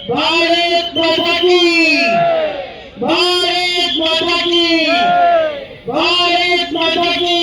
भारत माता की, भारत माता की, भारत माता की।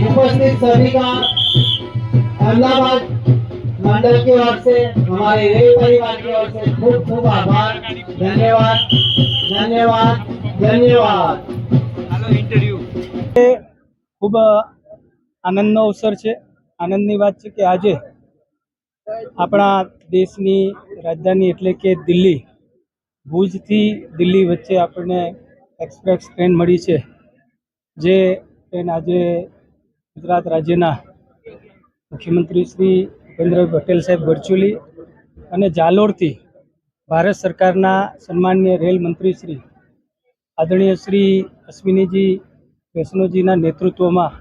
उपस्थित सभी का अहमदाबाद मंडल की ओर से, हमारे रेल परिवार की ओर से खूब खूब आभार। धन्यवाद, धन्यवाद, धन्यवाद। खूब आनंदનો अवसर છે। આનંદની વાત છે કે આજે આપણા દેશની રાજધાની એટલે કે દિલ્હી, ભુજથી દિલ્હી વચ્ચે આપણને એક્સપ્રેસ ટ્રેન મળી છે, જે ટ્રેન આજે ગુજરાત રાજ્યના મુખ્યમંત્રી શ્રી ભૂપેન્દ્રભાઈ પટેલ સાહેબ વર્ચ્યુઅલી અને જાલોરથી ભારત સરકારના સન્માનીય રેલ મંત્રી શ્રી આદરણીય શ્રી અશ્વિનીજી વૈષ્ણવજીના નેતૃત્વમાં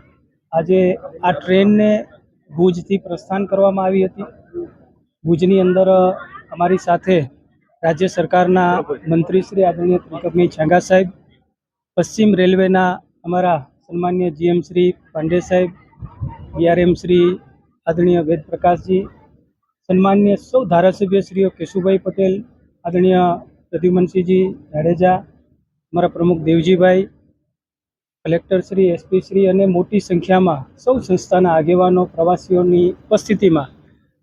આજે આ ટ્રેનને ભુજથી પ્રસ્થાન કરવામાં આવી હતી। ભુજની અંદર અમારી સાથે રાજ્ય સરકારના મંત્રી શ્રી આદરણીય ત્રિકમભાઈ છાંગા સાહેબ, પશ્ચિમ રેલવેના અમારા સન્માનીય જીએમ શ્રી પાંડે સાહેબ, બીઆરએમ શ્રી આદરણીય વેદ પ્રકાશજી, સન્માનીય સૌ ધારાસભ્યશ્રીઓ કેશુભાઈ પટેલ, આદરણીય પ્રદ્યુમનસિંહજી જાડેજા, અમારા પ્રમુખ દેવજીભાઈ, કલેક્ટર શ્રી, એસપી શ્રી અને મોટી સંખ્યામાં સૌ સંસ્થાના આગેવાનો, પ્રવાસીઓની ઉપસ્થિતિમાં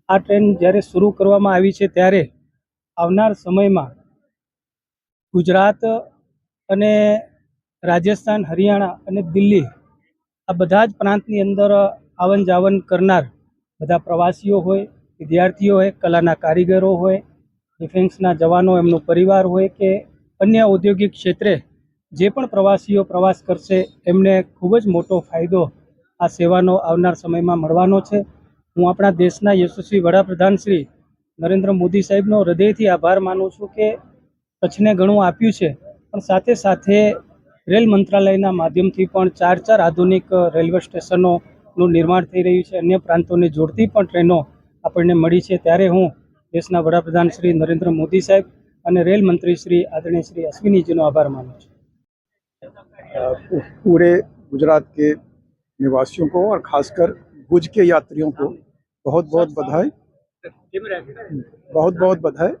આ ટ્રેન જ્યારે શરૂ કરવામાં આવી છે ત્યારે આવનાર સમયમાં ગુજરાત અને રાજસ્થાન, હરિયાણા અને દિલ્હી આ બધા જ પ્રાંતની અંદર આવન જાવન કરનાર બધા પ્રવાસીઓ હોય, વિદ્યાર્થીઓ હોય, કલાના કારીગરો હોય, ડિફેન્સના જવાનો, એમનો પરિવાર હોય કે અન્ય ઔદ્યોગિક ક્ષેત્રે જે પણ પ્રવાસીઓ પ્રવાસ કરશે એમને ખૂબ જ મોટો ફાયદો આ સેવાનો આવનાર સમયમાં મળવાનો છે। હું આપણા દેશના યશસ્વી વડાપ્રધાન શ્રી નરેન્દ્ર મોદી સાહેબનો હૃદયથી આભાર માનું છું કે કચ્છને ઘણું આપ્યું છે, પણ સાથે સાથે રેલ મંત્રાલયના માધ્યમથી પણ 4 આધુનિક રેલવે સ્ટેશનોનું નિર્માણ થઈ રહ્યું છે, અન્ય પ્રાંતોને જોડતી પણ ટ્રેનો આપણને મળી છે। ત્યારે હું દેશના વડાપ્રધાન શ્રી નરેન્દ્ર મોદી સાહેબ અને રેલ મંત્રી શ્રી આદરણીય શ્રી અશ્વિનીજીનો આભાર માનું છું। पूरे गुजरात के निवासियों को और खासकर भुज के यात्रियों को बहुत बहुत बधाई, बहुत बहुत बधाई।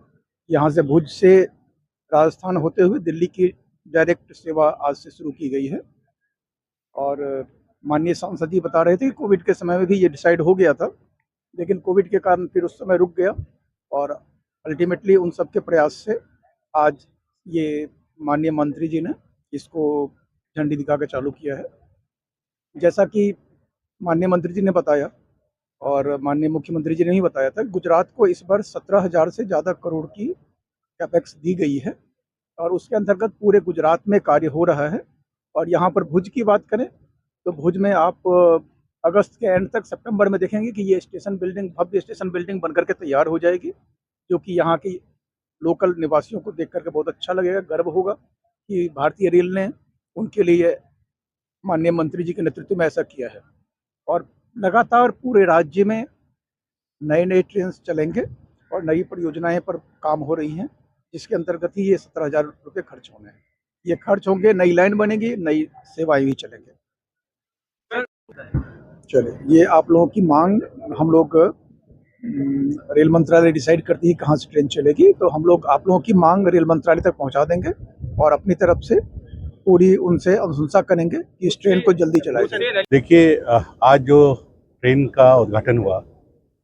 यहाँ से भुज से राजस्थान होते हुए दिल्ली की डायरेक्ट सेवा आज से शुरू की गई है। और माननीय सांसद जी बता रहे थे कि कोविड के समय में भी ये डिसाइड हो गया था, लेकिन कोविड के कारण फिर उस समय रुक गया और अल्टीमेटली उन सब के प्रयास से आज ये माननीय मंत्री जी ने इसको झंडी दिखा के चालू किया है। जैसा कि माननीय मंत्री जी ने बताया और माननीय मुख्यमंत्री जी ने भी बताया था, गुजरात को इस बार 17,000 से ज़्यादा करोड़ की कैपेक्स दी गई है और उसके अंतर्गत पूरे गुजरात में कार्य हो रहा है। और यहाँ पर भुज की बात करें तो भुज में आप अगस्त के एंड तक, सितंबर में देखेंगे कि ये स्टेशन बिल्डिंग, भव्य स्टेशन बिल्डिंग बनकर के तैयार हो जाएगी, जो कि यहाँ की लोकल निवासियों को देख करके बहुत अच्छा लगेगा, गर्व होगा कि भारतीय रेल ने उनके लिए माननीय मंत्री जी के नेतृत्व में ऐसा किया है। और लगातार पूरे राज्य में नए नए ट्रेन चलेंगे और नई परियोजनाएं पर काम हो रही हैं, जिसके अंतर्गत ही ये 17,000 रुपये खर्च होने हैं। ये खर्च होंगे, नई लाइन बनेगी, नई सेवाएं भी चलेंगे। चलिए, ये आप लोगों की मांग हम लोग रेल मंत्रालय डिसाइड करती है कहाँ से ट्रेन चलेगी, तो हम लोग आप लोगों की मांग रेल मंत्रालय तक पहुंचा देंगे और अपनी तरफ से पूरी उनसे अनुशंसा करेंगे कि इस ट्रेन को जल्दी चलाया जाए। देखिए, आज जो ट्रेन का उद्घाटन हुआ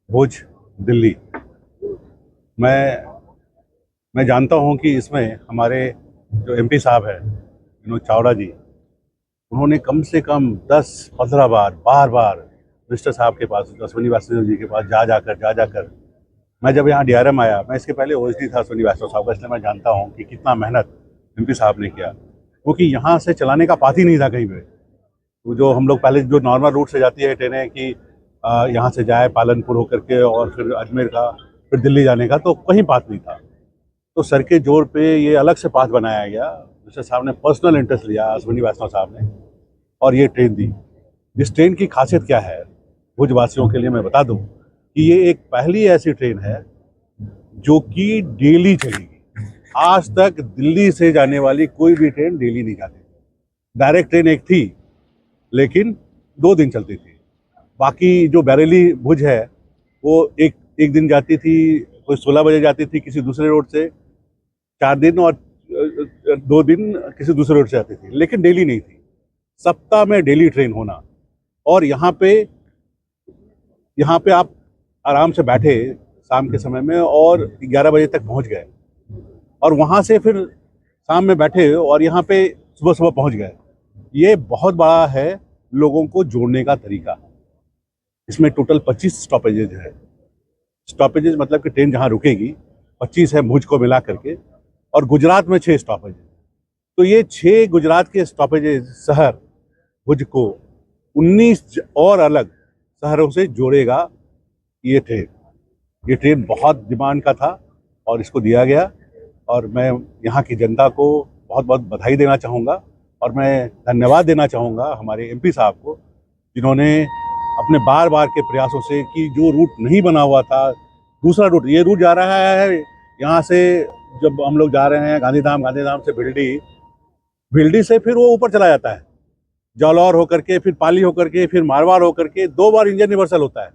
भुज दिल्ली, मैं जानता हूं कि इसमें हमारे जो एमपी साहब हैं विनोद चावड़ा जी, उन्होंने कम से कम 10-15 बार मिनिस्टर साहब के पास, अश्विनी वैष्णव जी के पास जा जाकर मैं जब यहाँ डीआरएम आया, मैं इसके पहले ओएसडी था अश्विनी वैष्णव साहब का, इसलिए मैं जानता हूँ कि कितना मेहनत एमपी साहब ने किया, क्योंकि यहाँ से चलाने का पाथ ही नहीं था कहीं पे। तो जो हम लोग पहले जो नॉर्मल रूट से जाती है ट्रेनें कि यहाँ से जाए पालनपुर होकर के और फिर अजमेर का फिर दिल्ली जाने का, तो कहीं पाथ नहीं था। तो सर के जोर पे ये अलग से पाथ बनाया गया, मिनिस्टर साहब ने पर्सनल इंटरेस्ट लिया, अश्विनी वैष्णव साहब ने, और ये ट्रेन दी। इस ट्रेन की खासियत क्या है भुजवासियों के लिए मैं बता दूं कि ये एक पहली ऐसी ट्रेन है जो कि डेली चलेगी। आज तक दिल्ली से जाने वाली कोई भी ट्रेन डेली नहीं जाती। डायरेक्ट ट्रेन एक थी लेकिन 2 दिन चलती थी। बाकी जो बरेली भुज है वो एक दिन जाती थी, कोई 16 बजे जाती थी किसी दूसरे रोड से, 4 दिन, और 2 दिन किसी दूसरे रोड से आती थी, लेकिन डेली नहीं थी। सप्ताह में डेली ट्रेन होना, और यहाँ पे आप आराम से बैठे शाम के समय में और 11 बजे तक पहुँच गए, और वहाँ से फिर शाम में बैठे और यहाँ पे सुबह पहुँच गए। ये बहुत बड़ा है लोगों को जोड़ने का तरीका। इसमें टोटल 25 स्टॉपेजेज है। स्टॉपेजेज मतलब कि ट्रेन जहाँ रुकेगी 25 है भुज को मिला करके, और गुजरात में 6 स्टॉपेज। तो ये 6 गुजरात के स्टॉपेजेज शहर भुज को 19 और अलग शहरों से जोड़ेगा ये ट्रेन। ये ट्रेन बहुत डिमांड का था और इसको दिया गया, और मैं यहाँ की जनता को बहुत बहुत बधाई देना चाहूँगा, और मैं धन्यवाद देना चाहूँगा हमारे एमपी साहब को, जिन्होंने अपने बार के प्रयासों से कि जो रूट नहीं बना हुआ था, दूसरा रूट, ये रूट जा रहा है यहाँ से, जब हम लोग जा रहे हैं गांधीधाम से भिल्डी से फिर वो ऊपर चला जाता है, जालौर होकर के, फिर पाली होकर के, फिर मारवाड़ होकर के, 2 बार इंजन रिवर्सल होता है।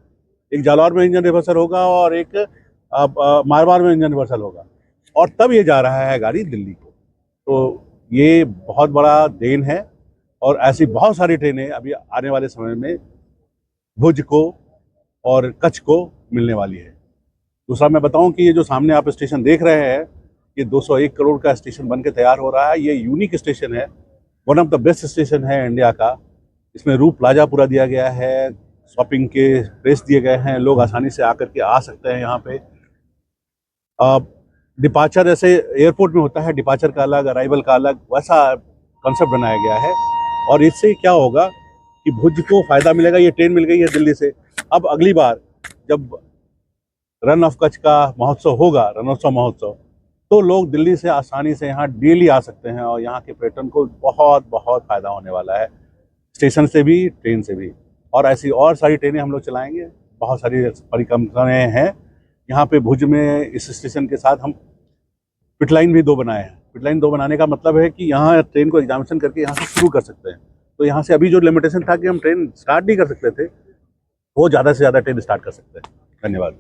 एक जालौर में इंजन रिवर्सल होगा और एक मारवाड़ में इंजन रिवर्सल होगा, और तब ये जा रहा है गाड़ी दिल्ली को। तो ये बहुत बड़ा देन है, और ऐसी बहुत सारी ट्रेनें अभी आने वाले समय में भुज को और कच्छ को मिलने वाली है। दूसरा मैं बताऊं कि ये जो सामने आप स्टेशन देख रहे हैं, ये 201 करोड़ का स्टेशन बन के तैयार हो रहा है। ये यूनिक स्टेशन है, one of the best station है इंडिया का। इसमें रूप प्लाजा पूरा दिया गया है, शॉपिंग के प्लेस दिए गए हैं, लोग आसानी से आकर के आ सकते हैं यहाँ पे। डिपार्चर जैसे एयरपोर्ट में होता है, डिपार्चर का अलग, अराइवल का अलग, वैसा कॉन्सेप्ट बनाया गया है। और इससे क्या होगा कि भुज को फ़ायदा मिलेगा। ये ट्रेन मिल गई है दिल्ली से, अब अगली बार जब रन ऑफ कच्छ का महोत्सव होगा, रणोत्सव महोत्सव, तो लोग दिल्ली से आसानी से यहाँ डेली आ सकते हैं, और यहाँ के पर्यटन को बहुत बहुत फ़ायदा होने वाला है, स्टेशन से भी, ट्रेन से भी। और ऐसी और सारी ट्रेनें हम लोग चलाएँगे। बहुत सारी परिकल्पनाएँ हैं यहाँ पे भुज में। इस स्टेशन के साथ हम पिट लाइन भी 2 बनाए हैं। पिट लाइन 2 बनाने का मतलब है कि यहाँ ट्रेन को एग्जामिनेशन करके यहाँ से शुरू कर सकते हैं। तो यहाँ से अभी जो लिमिटेशन था कि हम ट्रेन स्टार्ट नहीं कर सकते थे, वो ज़्यादा से ज़्यादा ट्रेन स्टार्ट कर सकते हैं। धन्यवाद।